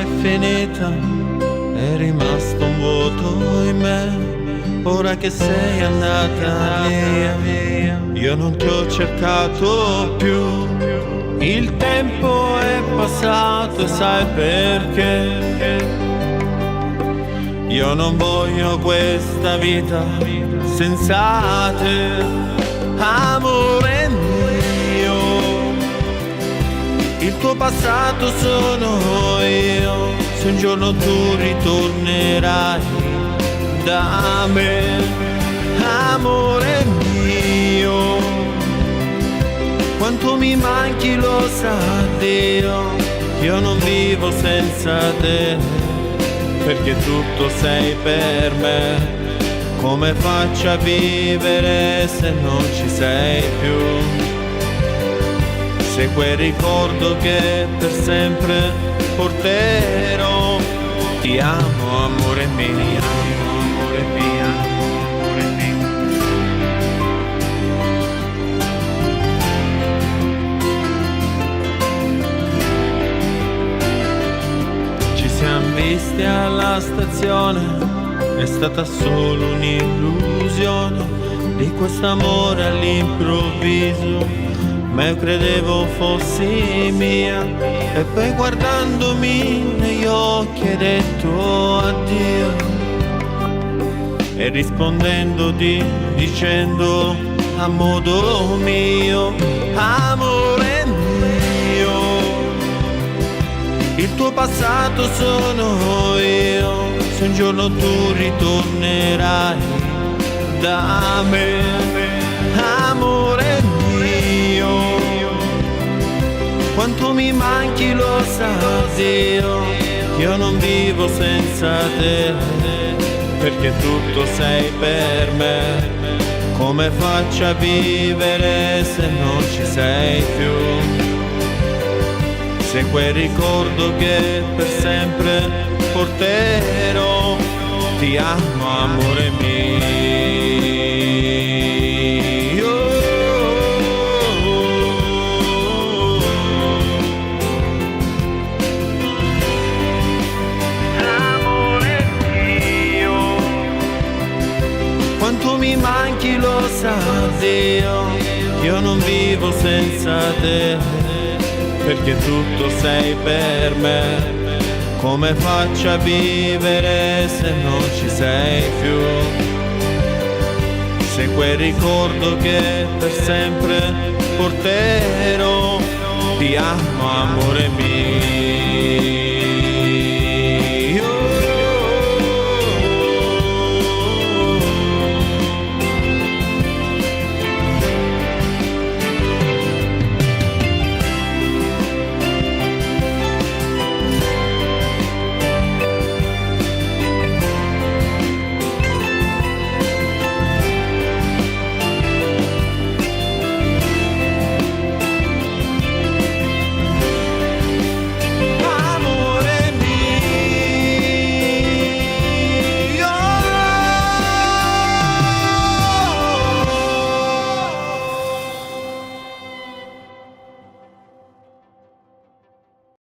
è finita, è rimasto un vuoto in me. Ora che sei andata via, io non ti ho cercato più. Il tempo è passato e sai perché? Io non voglio questa vita senza te, amore mio. Il tuo passato sono io, se un giorno tu ritornerai da me, amore mio. Quanto mi manchi lo sa Dio, io non vivo senza te, perché tutto sei per me. Come faccio a vivere se non ci sei più? Se quel ricordo che per sempre porterò. Ti amo, amore mio, amore mio, amore mio. Ci siamo visti alla stazione, è stata solo un'illusione di quest'amore all'improvviso, ma io credevo fossi mia. E poi guardandomi negli occhi hai detto addio, e rispondendoti dicendo a modo mio, amore mio. Il tuo passato sono io, se un giorno tu ritornerai da me, amore mio. Quanto mi manchi lo sa Dio, io non vivo senza te, perché tutto sei per me. Come faccio a vivere se non ci sei più? Se quel ricordo che per sempre porterò. Ti amo, amore mio. Amore mio. Quanto mi manchi lo sa Dio, io non vivo senza te, perché tutto sei per me. Come faccio a vivere se non ci sei più? Se quel ricordo che per sempre porterò. Ti amo, amore mio.